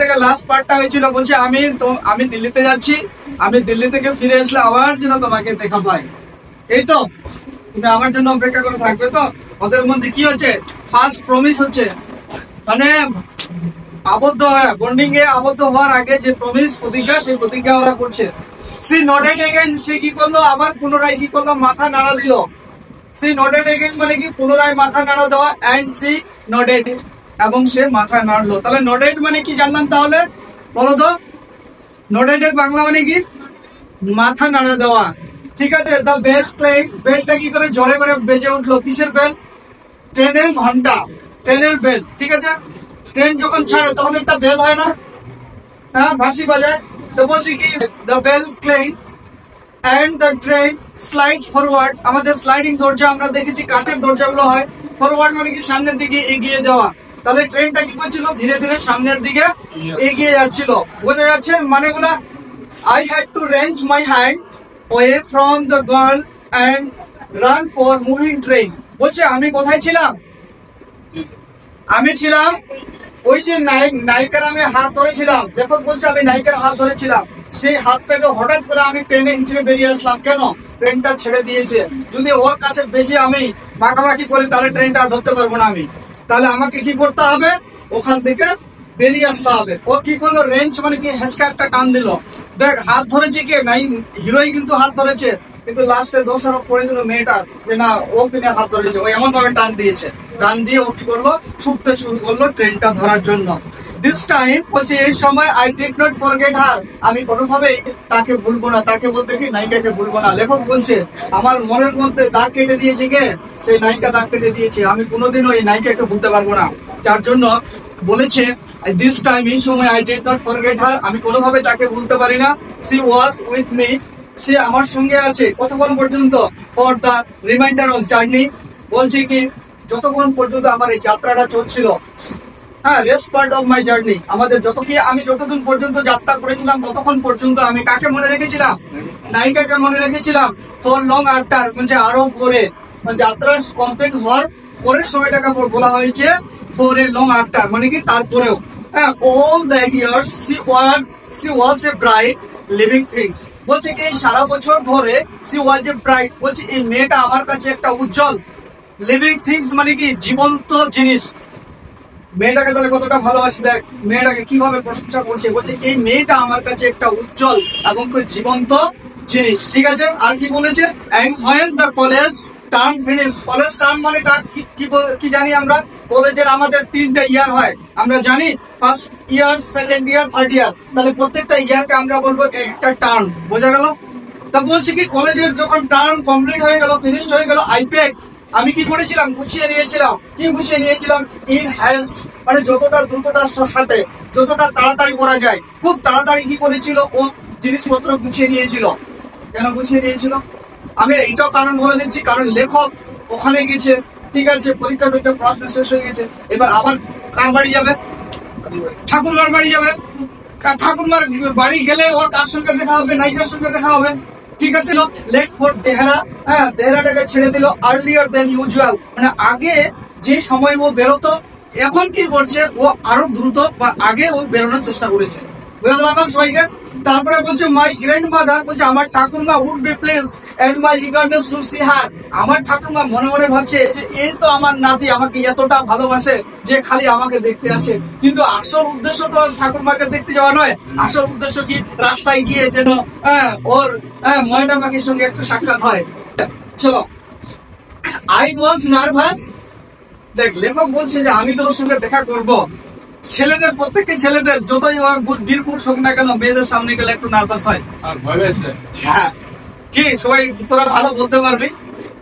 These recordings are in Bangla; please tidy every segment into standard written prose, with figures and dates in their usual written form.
থেকে লাস্ট পার্টটা হয়েছিল, বলছে আমি দিল্লিতে যাচ্ছি, আমি দিল্লি থেকে ফিরে আসলে আবার যেন তোমাকে দেখা পাই। এই তো, তুমি আমার জন্য অপেক্ষা করে থাকবে তো? ওদের মধ্যে কি হচ্ছে, ফার্স্ট প্রমিস হচ্ছে, মানে আবদ্ধ হয়, বন্ডিং এ আবদ্ধ হওয়ার আগে যে প্রমিস, প্রতিজ্ঞা, সেই প্রতিজ্ঞা ওরা করছে। সি নডেড এগেন, সে কি করলো, আবার পুনরায় কি করলো, মাথা নাড়া দিল। সি নডেড এগেন মানে কি, পুনরায় মাথা নাড়া দেওয়া, এন্ড সি নডেড, এবং সে মাথা নাড়লো। তাহলে নডেড মানে কি জানলাম, তাহলে বলো তো, নডেড এর বাংলা মানে কি, মাথা নাড়া দেওয়া। ঠিক আছে, দ্য বেল ক্লেম, বেলটা কি করে জোরে করে বেজে উঠলো, কিসের বেল, ট্রেনের ঘন্টা, ট্রেনের বেল। ঠিক আছে, ট্রেন যখন ছাড়ে তখন একটা বেল হয় না, হ্যাঁ, বাঁশি বাজায়। তো বলছি কি, the bell clanged and the train slide forward. আমাদের স্লাইডিং দরজা আমরা দেখেছি, কাঁচের দরজাগুলো হয়। ফরওয়ার্ড মানে কি, সামনের দিকে এগিয়ে যাওয়া। তাহলে ট্রেনটা কি করছিল, ধীরে ধীরে সামনের দিকে এগিয়ে যাচ্ছিল। বোঝা যাচ্ছে মানেগুলা? I had to wrench my hand away from the girl and run for moving train. বলছে আমি কোথায় ছিলাম, আমি ছিলাম ওই যে নায়িকার আমি হাত ধরেছিলাম। লেখক বলছে আমি নায়িকার হাত ধরেছিলাম, সেই হাতটাকে হঠাৎ করে আমি ট্রেনে হিচড়ে বেরিয়ে আসলাম। কেন, ট্রেনটা ছেড়ে দিয়েছে। যদি ওর কাছে বেশি আমি মাখামাখি করি তাহলে ট্রেনটা ধরতে পারবো না আমি। তাহলে আমাকে কি করতে হবে, ওখান থেকে বেরিয়ে আসতে হবে। ও কি করলো, রেঞ্জ মানে কি, হেঁচকা একটা টান দিল। দেখ, হাত ধরেছে কে, নাই হিরোই কিন্তু হাত ধরেছে, কিন্তু লাস্টে দোষারোপ করে দিল মেয়েটার, যে না ও কিনে হাত ধরেছে। ও এমন ভাবে টান দিয়েছে, টান দিয়ে ও কি করলো, ছুটতে শুরু করলো ট্রেনটা ধরার জন্য। দিস টাইম বলছে, এই সময় আই ডিড নট ফরগেট হার, আমি কোনোভাবেই তাকে ভুলবো না। তাকে বলতে কি, নায়িকাকে ভুলবো না। লেখক বলছে আমার মনের মধ্যে দাগ কেটে দিয়েছে কে, সেই নায়িকা দাগ কেটে দিয়েছে, আমি কোনোদিনও এই নায়িকাকে ভুলতে পারবো না। যার জন্য বলেছে দিস টাইম, এই সময় আই ডিড নট ফরগেট হার, আমি কোনোভাবে তাকে ভুলতে পারি না। সি ওয়াজ উইথ মি, সে আমার সঙ্গে আছে। কতক্ষণ পর্যন্ত, for the reminder of journey, বলছে কি যতক্ষণ পর্যন্ত আমার এই যাত্রাটা চলছিল, হ্যাঁ, rest part of my journey, আমাদের আমি যতদিন পর্যন্ত যাত্রা করেছিলাম ততক্ষণ পর্যন্ত আমি কাকে মনে রেখেছিলাম, নায়িকাকে মনে রেখেছিলাম। ফর লং আফটার মানে আরো পরে, যাত্রা কমপ্লিট হওয়ার পরের সময়টাকে বলা হয়েছে ফর এ লং আফটার, মানে কি তারপরেও। হ্যাঁ, all that years C was a bright living things, বলছে কি সারা বছর ধরে সি ওয়াজ এ ব্রাইট, বলছে এই মেয়েটা আমার কাছে একটা উজ্জ্বল, লিভিং থিংস মানে কি জীবন্ত জিনিস। মেয়েটাকে তাহলে কতটা ভালোবাসি, দেখ মেয়েটাকে কিভাবে প্রশংসা করছে, বলছে এই মেয়েটা আমার কাছে একটা উজ্জ্বল এবং জীবন্ত জিনিস। ঠিক আছে, আর কি বলেছে, and when the college term finished, college term মানে কি জানি আমরা, কলেজের আমাদের 3টা ইয়ার হয়, আমরা জানি, first year, second year, third year. তাহলে প্রত্যেকটা ইয়ারকে আমরা বলবো একটা টার্ম, বোঝা গেল? তা বলছে কি কলেজের যখন টার্ম কমপ্লিট হয়ে গেল, ফিনিশড হয়ে গেল, আই পেক্ট, আমি কি করেছিলাম, গুছিয়ে নিয়েছিলাম। কি গুছিয়ে নিয়েছিলাম, ইন হ্যাস্ট মানে যতটা দ্রুততার সাথে, যতটা তাড়াতাড়ি করা যায়, খুব তাড়াতাড়ি কি করেছিল, ও জিনিসপত্র গুছিয়ে নিয়েছিল। কেন গুছিয়ে নিয়েছিল, আমি এইটাও কারণ বলে দিচ্ছি, কারণ লেখক ওখানে গেছে, ঠিক আছে, পরীক্ষা পড়াশোনা শেষ হয়ে গেছে, এবার আবার কার বাড়ি যাবে, ঠাকুরমার বাড়ি যাবে। ঠাকুরমার বাড়ি গেলে ওর কার সঙ্গে দেখা হবে, নায়িকার সঙ্গে দেখা হবে। ঠিক আছে, লেট ফর দেহরা, হ্যাঁ, দেহরাটাকে ছেড়ে দিল, আর্লিয়ার দেন ইউজুয়াল মানে আগে যে সময় ও বেরোতো, এখন কি করছে, ও আরো দ্রুত বা আগে ও বেরোনোর চেষ্টা করেছে। বুঝতে পারলাম সবাইকে? তারপরে বলছে মাই গ্র্যান্ড মাদার, বলছে আমার ঠাকুরমা would be pleased and my eagerness to see her, আমার ঠাকুরমা মনে মনে ভাবছে যে এই তো আমার নাতি আমাকে এতটা ভালোবাসে যে খালি আমাকে দেখতে আসে, কিন্তু আসল উদ্দেশ্য তো ঠাকুরমাকে দেখতে যাওয়া নয়, আসল উদ্দেশ্য কি রাস্তায় গিয়ে যেন ওর ময়না পাখির সঙ্গে একটু সাক্ষাৎ হয়। চলো, আই ওয়াজ নার্ভাস, দেখ লেখক বলছে যে আমি তোর সঙ্গে দেখা করব। ছেলেদের, প্রত্যেকটি ছেলেদের যতই বীরপুর হোক না কেন, মেয়েদের সামনে গেলে একটু নার্ভাস হয় আর ভয় পেয়েছে। হ্যাঁ, কি সবাই তোরা ভালো বলতে পারবি।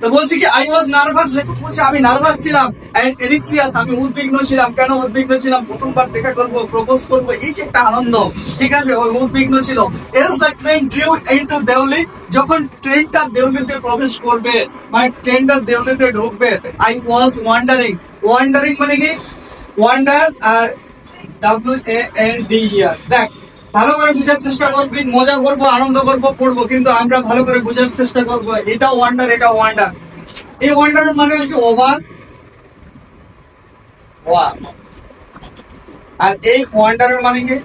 তো বলছি কি আই ওয়াজ নার্ভাস, লেখক বলছে আমি নার্ভাস ছিলাম, এন্ড এনিক্সিয়াস, আমি উদ্বিগ্ন ছিলাম। কেন উদ্বিগ্ন ছিলাম, প্রথমবার দেখা করব, প্রপোজ করব, এই যে একটা আনন্দ, ঠিক আছে, ওই উদ্বিগ্ন ছিল। As the train drew into Deoli, যখন ট্রেনটা দেউলিতে প্রবেশ করবে, মানে ট্রেনটা দেউলিতে ঢুকবে, আই ওয়াজ ওয়ান্ডারিং, ওয়ান্ডারিং মানে কি, ওয়ান্ডার আর WANDER। দেখ ভালো করে বুঝার চেষ্টা করবি, মজা করবো, আনন্দ করবো, পড়বো, কিন্তু আমরা ভালো করে বুঝার চেষ্টা করবো। এটা ওয়ান্ডার, এটা ওয়ান্ডার। এই ওয়ান্ডার মানে হচ্ছে অবাক, আর এই ওয়ান্ডারের মানে কি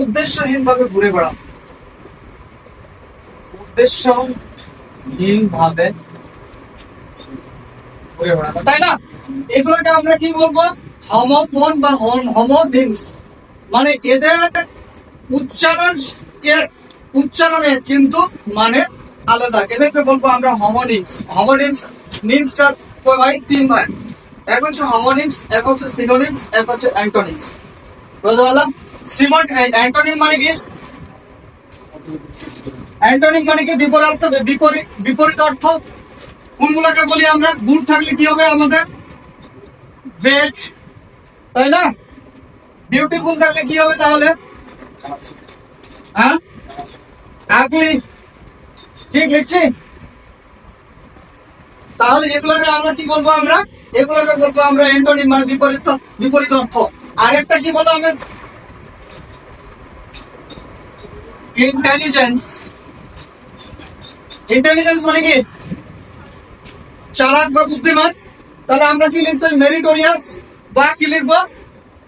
উদ্দেশ্যহীন ভাবে ঘুরে বেড়ানো, উদ্দেশ্যহীন ভাবে ঘুরে বেড়ানো, তাই না? এগুলোকে আমরা কি বলবো? হোমোফোন বা হোমোনিমস, মানে এদের উচ্চারণের কিন্তু মানে আলাদা। এদেরকে বলবো আমরা হোমোনিমস। হোমোনিমস নিমসটা ভাই তিন ভাই, এক হচ্ছে হোমোনিমস, এক হচ্ছে সিনোনিমস, এক হচ্ছে অ্যান্টোনিমস। বুঝতে পারলাম? অ্যান্টোনিম মানে কি? অ্যান্টোনিম মানে কি বিপরীত অর্থ। কোনগুলাকে বলি আমরা? গুড থাকলে কি হবে আমাদের? গ্রেট, তাই না? বিউটিফুল থাকলে কি হবে তাহলে? হ্যাঁ, আগলি। ঠিক লিখছি? তাহলে এগুলোকে আমরা কি বলবো? এগুলোকে বলবো আমরা অ্যান্টোনিম, মানে বিপরীত অর্থ। আরেকটা কি বলবো আমরা? ইন্টেলিজেন্স। ইন্টেলিজেন্স মানে কি? চালাক বা বুদ্ধিমান। তাহলে আমরা কি লিখতে? মেরিটোরিয়াস, বা কি লিখবো?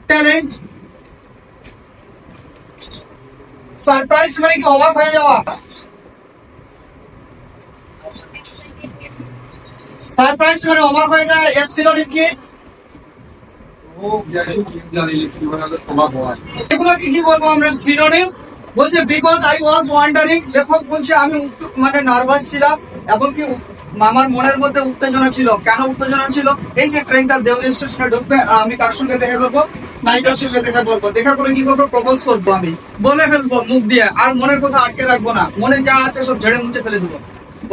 ট্যালেন্ট। সারপ্রাইজ মানে কি? অবাক হয়ে যাওয়া। সারপ্রাইজ মানে অবাক হয়ে যায়। এর সিনোনিম কি? এগুলোকে কি বলবো আমরা? সিনোনিম। বলছে বিকজ আই ওয়াজ ওয়ান্ডারিং, লেখক বলছে আমি মানে নার্ভাস ছিলাম, এবং কি আমার মনের মধ্যে উত্তেজনা ছিল। কেন উত্তেজনা ছিল? এই যে ট্রেনটা দেওলি স্টেশনে ঢুকবে, আর আমি কার সঙ্গে দেখা করবো? নায়িকার সঙ্গে দেখা করবো। দেখা করে কি করবো? প্রপোজ করবো। আমি বলে ফেলবো মুখ দিয়ে, আর মনের কথা আটকে রাখবো না। মনে যা আছে সব ঝেড়ে মুছে ফেলে দেবো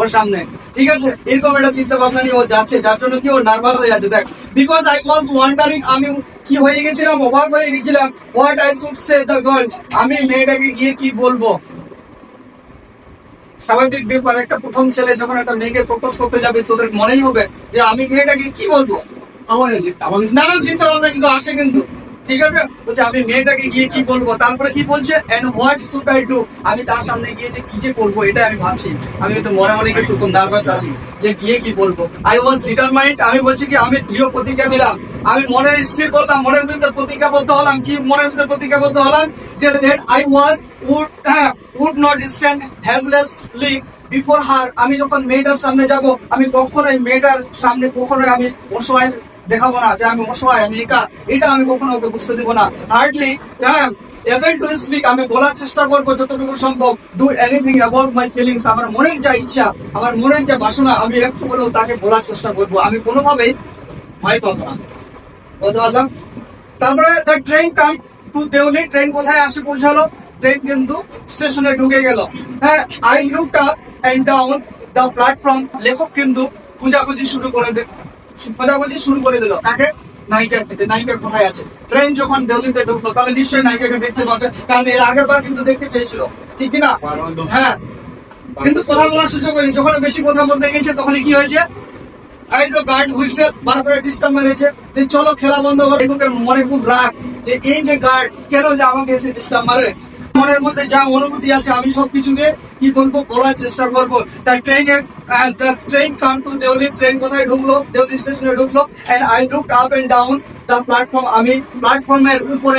ওর সামনে। ঠিক আছে? এরকম একটা চিন্তা ভাবনা নিয়ে ও যাচ্ছে, যার জন্য কি ও নার্ভাস হয়ে যাচ্ছে। দেখ, বিকজ আই ওয়াজ ওয়ান্ডারিং, আমি কি হয়ে গেছিলাম? অবাক হয়ে গেছিলাম। What I should say the girl, আমি মেয়েটাকে গিয়ে কি বলবো? স্বাভাবিক ব্যাপার, একটা প্রথম ছেলে যখন একটা মেয়েকে প্রপোজ করতে যাবে, তোদের মনেই হবে যে আমি মেয়েটাকে কি বলবো। নানান চিন্তা ভাবনা কিন্তু আসে কিন্তু। ঠিক আছে? বলছে আমি মেয়েটাকে গিয়ে কি বলবো। তারপরে কি বলছে? And what should I do, আমি তার সামনে গিয়ে যে কি যে করবো এটা আমি ভাবছি। আমি কিন্তু মনে মনে কিন্তু খুব নার্ভাস আছি যে গিয়ে কি বলবো। আই ওয়াজ ডিটারমাইন্ড, আমি বলছি কি আমি দৃঢ় প্রতিজ্ঞা নিলাম। আমি মনে স্থির করলাম, মনের ভিতরে প্রতিজ্ঞাবদ্ধ হলাম। কি মনের ভিতরে প্রতিজ্ঞাবদ্ধ হলাম? যে that I was would not stand helplessly before her, আমি যখন মেয়েটার সামনে যাব, আমি কখনোই মেয়েটার সামনে কখনোই আমি অসহায় দেখাবো না, যে আমি অসহায়, আমি একা। এটা আমি কখনো ওকে বুঝতে দেবো না। হার্ডলি এভেন টু স্পিক, আমি বলার চেষ্টা করবো যতটুকু সম্ভব। Do anything about my feelings, আমার মনের যা ইচ্ছা, আমার মনের যা বাসনা, আমি একটু হলেও তাকে বলার চেষ্টা করবো। আমি কোনোভাবেই ভয় পাবো না। বলতে পারলাম? তারপরে the train came to Deoli, train কোথায় আসে পৌঁছালো? ট্রেন কিন্তু স্টেশনে ঢুকে গেল। হ্যাঁ, I looked up and down the platform, লেখক কিন্তু খোঁজাখুঁজি শুরু করে দিল। কাকে? নায়িকার ক্ষেত্রে। নায়িকা কোথায় আছে? ট্রেন যখন দেওলিতে ঢুকলো, তাহলে নিশ্চয়ই নায়িকাকে দেখতে পাবে, কারণ এর আগের বার কিন্তু দেখতে পেয়েছিল। ঠিক কিনা? হ্যাঁ, কিন্তু কথা বলার সুযোগ হয়নি। যখন বেশি কথা বলতে গেছে, তখন কি হয়েছে? এই তো গার্ড হুইসেল বারবার ডিস্টার্ব মেরেছে যে চলো খেলা বন্ধ করো। লেখকের মনে খুব রাগ যে এই যে গার্ড কেন যে আমাকে এসে ডিস্টার্ব মারে। মনের মধ্যে যা অনুভূতি আছে আমি সবকিছুকে কি বলবো, বলার চেষ্টা করবো। তার train came to Deoli, train কোথায় ঢুকলো? দেওলি স্টেশনে ঢুকলো। And I looked up and down the platform, আমি প্ল্যাটফর্মের উপরে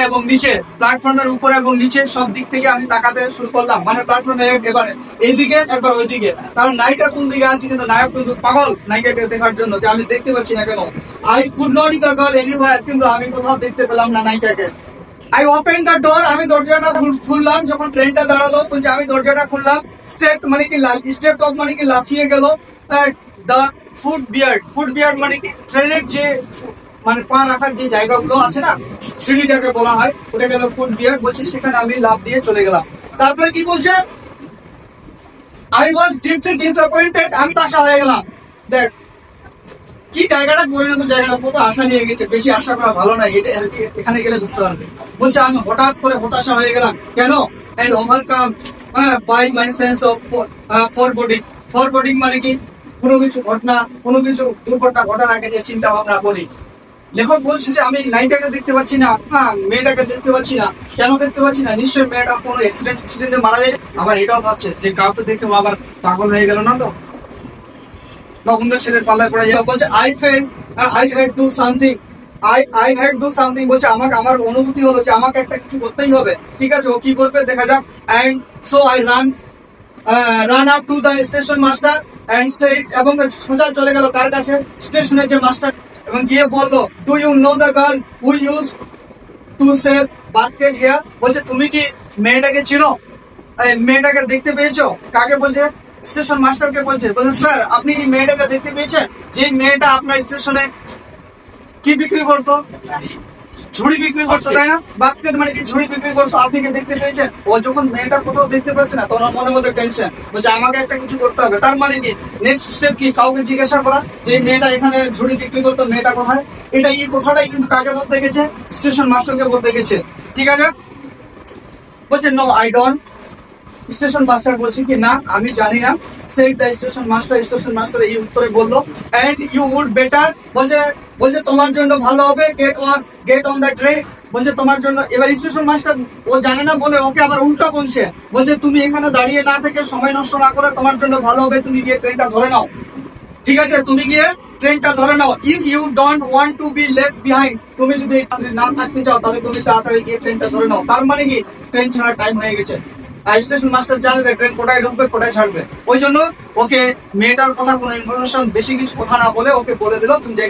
এবং নিচে সব দিক থেকে আমি তাকাতে শুরু করলাম। মানে প্ল্যাটফর্মে এবারে এইদিকে একবার ওইদিকে, কারণ নায়িকা কোন দিকে আছে, কিন্তু নায়ক কিন্তু পাগল নায়িকাকে দেখার জন্য, যে আমি দেখতে পাচ্ছি না কেন। I could not the girl anywhere, কিন্তু আমি কোথাও দেখতে পেলাম না নায়িকাকে। আই ওপেন দ্য ডোর, আমি দরজাটা খুললাম। যখন ট্রেনটা দাঁড়ালো, বলছে আমি দরজাটা খুললাম। স্টেপ মানে কি? স্টেপ অফ মানে কি? লাফিয়ে গেল। দ্য ফুট বিয়ার্ড মানে কি? ট্রেনের যে মানে পা রাখার যে জায়গাগুলো আছে না, সিঁড়িটাকে বলা হয়, ওটা গেল ফুট বিয়ার্ড। বলছে সেখানে আমি লাফ দিয়ে চলে গেলাম। তারপরে কি বলছে? আই ওয়াজ ডিপলি ডিসঅ্যাপয়েন্টেড, আমি হতাশা হয়ে গেলাম। দেখ কি জায়গাটা পরিণত, জায়গাটা কত আশা নিয়ে গেছে। বেশি আশা করা ভালো না, এটা এখানে গেলে বুঝতে পারবে। বলছে আমি হঠাৎ করে হতাশা হয়ে গেলাম। কেন? And overcome by my sense of foreboding মানে কি? কোনো কিছু দুর্ঘটনা ঘটার আগে যে চিন্তা ভাবনা করি। লেখক বলছে যে আমি নায়িকাকে দেখতে পাচ্ছি না, মেয়েটাকে দেখতে পাচ্ছি না। কেন দেখতে পাচ্ছি না? নিশ্চয়ই মেয়েটা কোনো অ্যাক্সিডেন্টে মারা যায়। আবার এটাও ভাবছে যে কাউকে দেখে আবার পাগল হয়ে গেল না তো, বা অন্য ছেলের পাল্লায় পড়ে যায়। বলছে I had do something, I had do something বলছে, আমাকে আমার অনুভূতি হলো যে আমাকে একটা কিছু করতেই হবে। ঠিক আছে, ও কি করবে দেখা যাক। And so I ran up to the station master and said, এবং সোজা চলে গেল কার কাছে, স্টেশনের যে মাস্টার, এবং গিয়ে বললো, do you know the girl who use to sell basket here, বলছে তুমি কি মেয়েটাকে চিনো, এই মেয়েটাকে দেখতে পেয়েছো? কাকে বলছে? স্টেশন মাস্টারকে বলছে। বলছে স্যার আপনি কি মেয়েটাকে দেখতে পেয়েছেন, যে মেয়েটা আপনার স্টেশনে কি বিক্রি করতো? ঝুড়ি বিক্রি করতো, তাই না? বাস্কেট মানে কি ঝুড়ি বিক্রি করতো, আপনি কি দেখতে পেয়েছেন? ও যখন মেয়েটা কোথাও দেখতে পাচ্ছে না, তখন মনের মধ্যে টেনশন, বলছে আমাকে একটা কিছু করতে হবে। তার মানে কি নেক্সট স্টেপ কি, কাউকে জিজ্ঞাসা করা যে মেয়েটা এখানে ঝুড়ি বিক্রি করতো, মেয়েটা কোথায়। এটা এই কথাটাই কিন্তু কাকে বলতে গেছে, স্টেশন মাস্টারকে বলতে গেছে। ঠিক আছে, বলছে no I don't. Station master বলছে কি না আমি জানি না। Said the station master, station master এই উত্তরে বললো, এন্ড ইউ উড বেটার, বলছে বলছে তোমার জন্য ভালো হবে গেট অন দ্য ট্রেন, বলছে তোমার জন্য। এবার স্টেশন মাস্টার ও জানে না বলে ওকে আবার উল্টা বলছে, বলছে তুমি এখানে দাঁড়িয়ে না থেকে সময় নষ্ট না করে তোমার জন্য ভালো হবে তুমি গিয়ে ট্রেনটা ধরে নাও। ঠিক আছে, তুমি গিয়ে ট্রেনটা ধরে নাও। If you don't want to be left behind, তুমি যদি না থাকতে চাও তাহলে তুমি তাড়াতাড়ি গিয়ে ট্রেনটা ধরে নাও। তার মানে কি ট্রেন ছাড়ার টাইম হয়ে গেছে। আর স্টেশন মাস্টার জানে যে ট্রেন কোথায় ঢুকবে কোথায় ছাড়বে, ওই জন্য ওকে মেয়েটার কথা কোনো ইনফরমেশন বেশি কিছু কথা না বলে ওকে বলে দিল তুমি যে